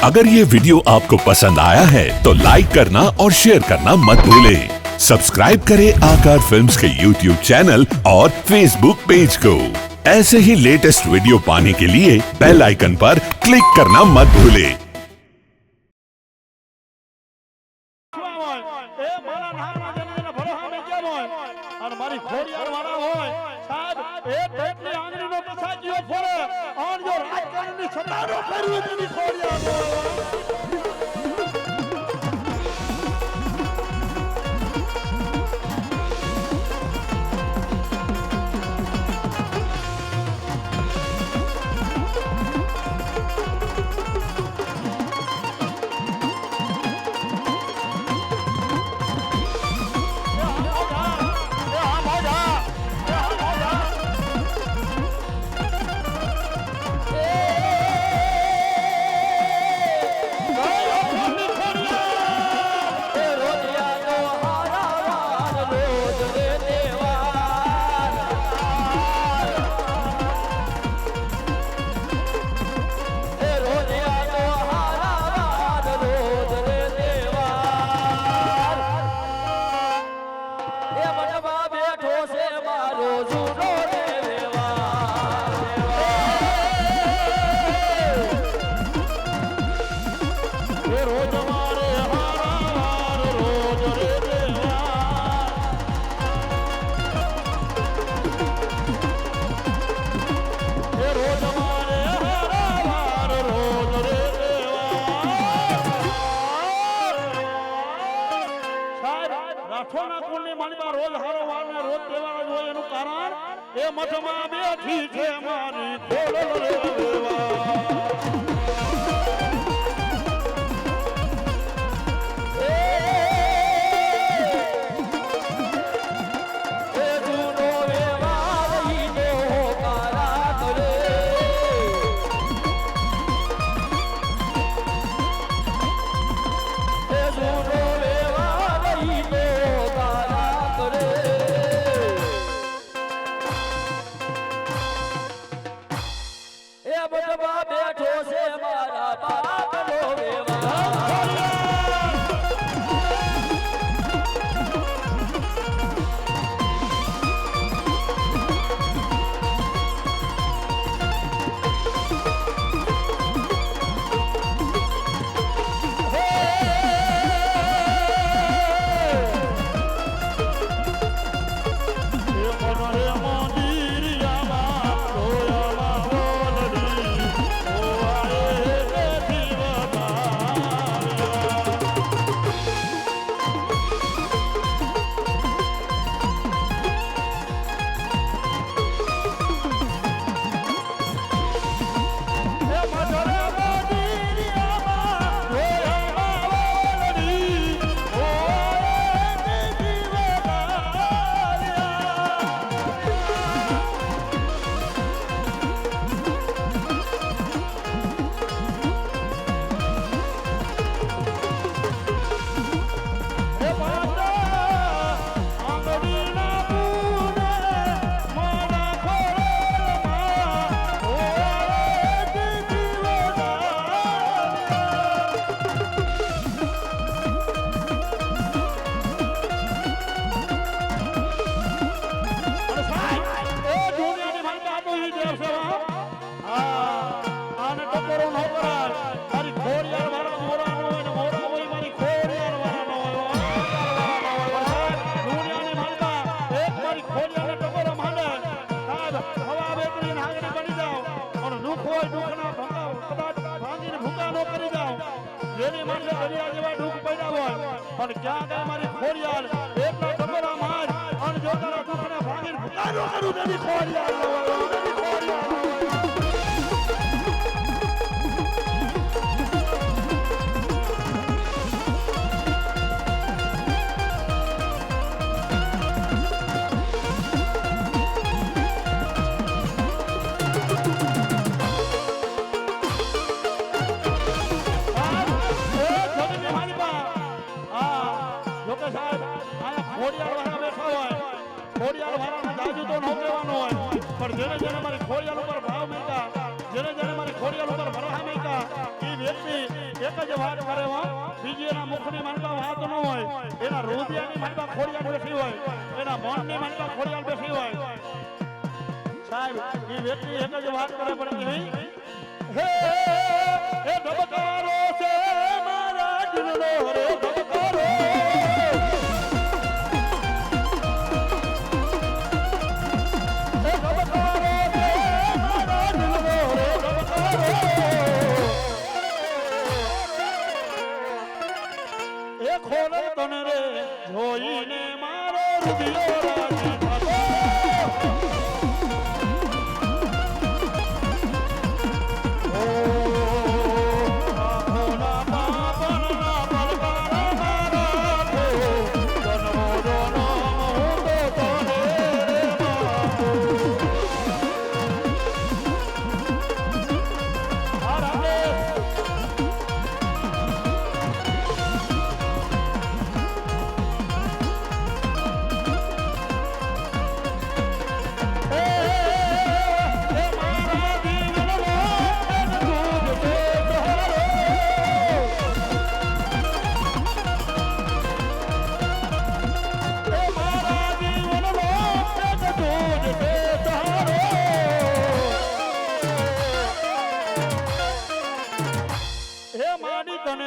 अगर ये वीडियो आपको पसंद आया है तो लाइक करना और शेयर करना मत भूलें। सब्सक्राइब करें आकार फिल्म्स के YouTube चैनल और Facebook पेज को। ऐसे ही लेटेस्ट वीडियो पाने के लिए बेल आइकन पर क्लिक करना मत भूलें। મઠમાં બેઠી છે મારી ખોડલ એક જ વાત કરે હો બીજી એના મુખની માનતા વાત ન હોય એના હૃદયની માનતા ખોડિયાર બેઠી હોય એના મનની માનતા ખોડિયાર બેઠી હોય સાહેબ એ વ્યક્તિ એક જ વાત કરે પણ કે હે એ ધબકારો છે મારા દિલનો રે ધબકારો ખોલ તને રે જોઈને મારો રૂપિયો રાજી થતો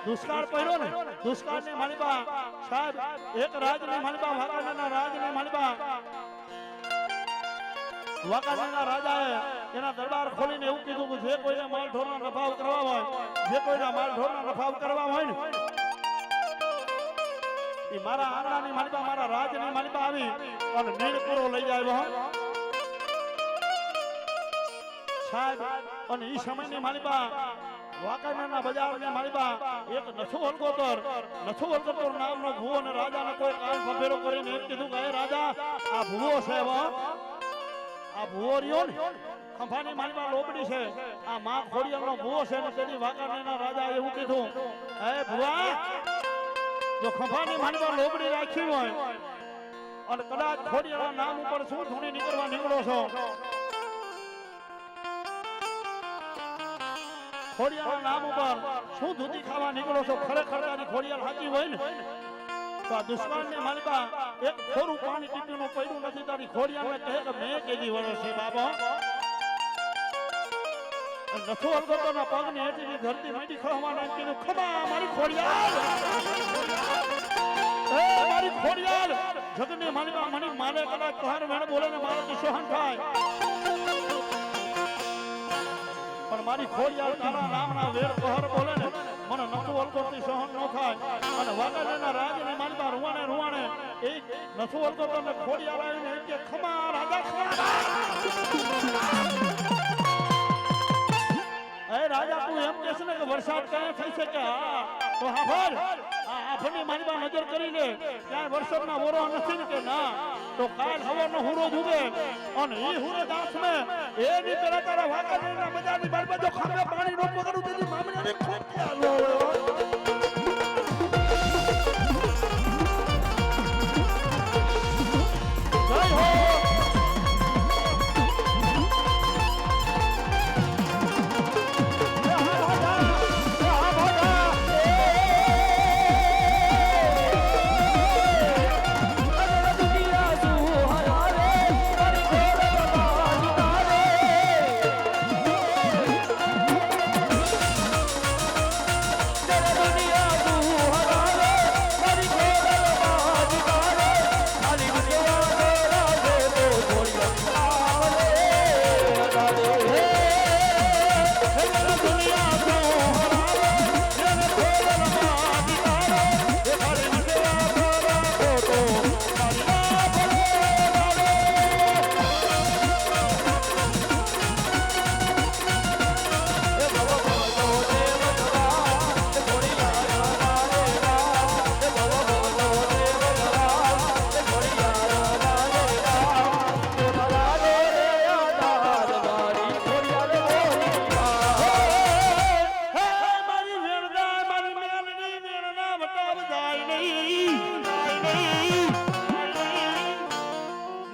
દુષ્કાળ પડ્યો ને દુષ્કાળની માલિબા સાહેબ એક રાજની માલિબા વાકાનાના રાજની માલિબા વાકાનાના રાજાએ એના દરબાર ખોલીને એવું કીધું કે જે કોઈને માલ ઢોરનો નફાવ કરવા હોય જે કોઈના માલ ઢોરનો નફાવ કરવા હોય ને એ મારા આંગણાની માલિબા મારા રાજની માલિબા આવી અને નીણપુરો લઈ આવ્યો સાહેબ અને ઈ સમયની માલિબા વાકાનાના બજારની માલિબા એક નથુ હલગોતર નામનો ભૂવો ને રાજાને કોઈ કાન ફફેરો કરીને એમ કીધું કે રાજા આ ભૂવો છે આ ભૂવો રહ્યો ને ખંભાની માલિબા લોબડી છે આ માં ખોડિયારનો ભૂવો છે ને તેની વાકાનાના રાજા એવું કીધું હે ભૂવા જો ખંભાની માલિબા લોબડી રાખી હોય અને કદાચ ખોડિયારના નામ ઉપર શું ધૂણી નીકળવા નીકળો છો ખોડિયારના નામ ઉપર શું ધૂતી ખાવા નીકળો છો ખરેખર તારી ખોડિયાર સાચી હોય ને તો આ દુશ્મનની માલિબા એક થોડું પાણી ટીપીનું પડ્યું નથી તારી ખોડિયારને કહે કે મેં કેદી વળો છે બાબા નથો અલગોતરના પગની હેઠળની ધરતી માંડી ખવાના કીધું ખમા મારી ખોડિયાર એ મારી ખોડિયાર જગની માલિબા મને મારે કદાચ તહાર વેણ બોલે ને મારે તો સહન થાય પણ મારી ખોડિયાર તારા નામના વેર કહર બોલે ને મને નથુ અલગોતની સહન ન થાય અને વાગાડાના રાજની માલિબા રૂવાણે એ નથુ અલગોતને ખોડિયાર આવીને એમ કે ખમા રાજા ખમા એ રાજા તું એમ કહેશ ને કે વરસાદ કયા થઈ શકે હા તો હા ભાઈ આ ભણી મારી બા નજર કરી લે ક્યાંય વરસાદના વોરો નથી ને કે ના તો કાલ હવાનો હુરો જુગે અને ઈ હુરે દાસ મે એની પેલા તારા વાકાના બજારની બાજુ ખામે પાણી નો પકડું તેની મામલાને ખોટી આલો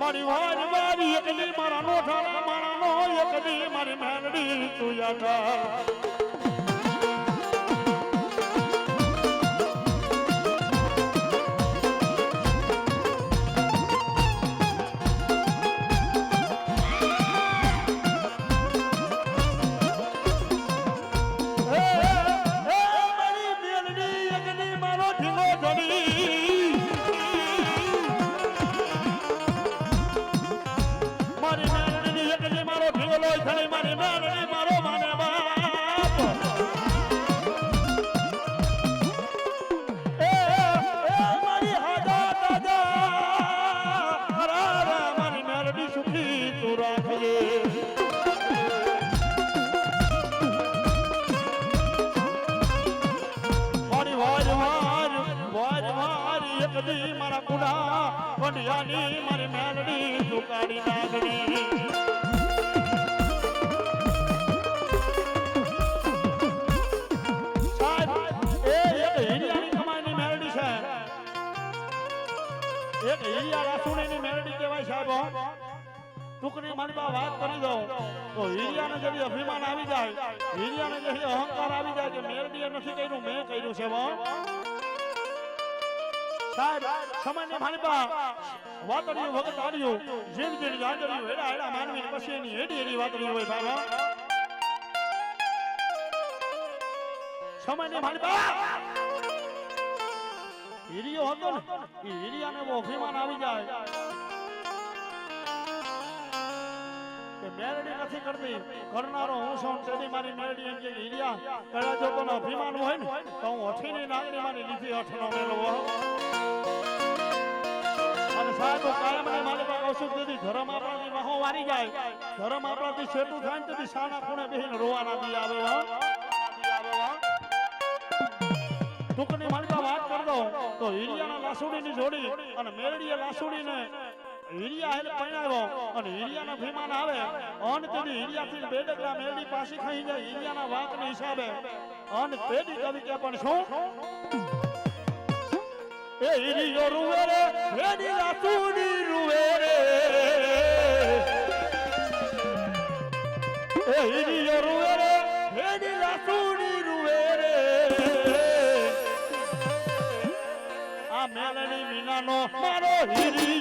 મારી વાર મારી એકલી મારા નોઠાના મારાનો એકલી મારી મેલડી તું યાદ મારા કુડા વડિયાની મારી મેલડી ઝુકાડી નાગડી સાહેબ એ એક હીરિયાની કમાઈની મેલડી છે એક હીરિયા રાસુણીની મેલડી કહેવાય સાહેબ ટુકડી મારી પાસે વાત કરી દો તો હીરિયાને જેવી અભિમાન આવી જાય હીરિયાને જેવી અહંકાર આવી જાય કે મેલડીએ નથી કર્યું મેં કર્યું છે સાહેબ સામાન્ય મારી બા વાતડીયું વખત આડ્યું જીણ જીણ જાંજડ્યું હેડા હેડા માનવી પછી એની હેડી હેડી વાતડી હોય બાબા સામાન્ય મારી બા હીરિયો હતો ને એ હીરિયાને બહુ અભિમાન આવી જાય કે મેલડી નથી કરતી કરનારો હું છું તેની મારી મેલડી એમ કે હીરિયા કડા જો કોનો અભિમાન હોય ને તો હું અઠીની નાગની મારી લીધી અઠનો મેલો સાહેબ કાયમ ને મારી પાસે ઓછું દીધી ધર્મ આપણાથી મહો વારી જાય ધર્મ આપણાથી છેટું થાય ને તેથી સાના ખૂણે બેહીને રોવાના દી આવે ટૂંકની મારી પાસે વાત કરી દો તો હીરિયાના લાસુડીની જોડી અને મેલડીએ લાસુડીને હીરિયા હેલ પરણાવ્યો અને હીરિયાના ભીમાન આવે અન તેથી હીરિયાથી બે ડગલા મેલડી પાછી ખાઈ જાય હીરિયાના વાંકના હિસાબે અન તેથી કવિ કે પણ શું એ હીરિયો રૂવે રે એની લાસુડી રૂવે રે એ હીરિયો રૂવે રે એની લાસુડી રૂવે રે આ મેલડી વિનાનો મારો હીરિયો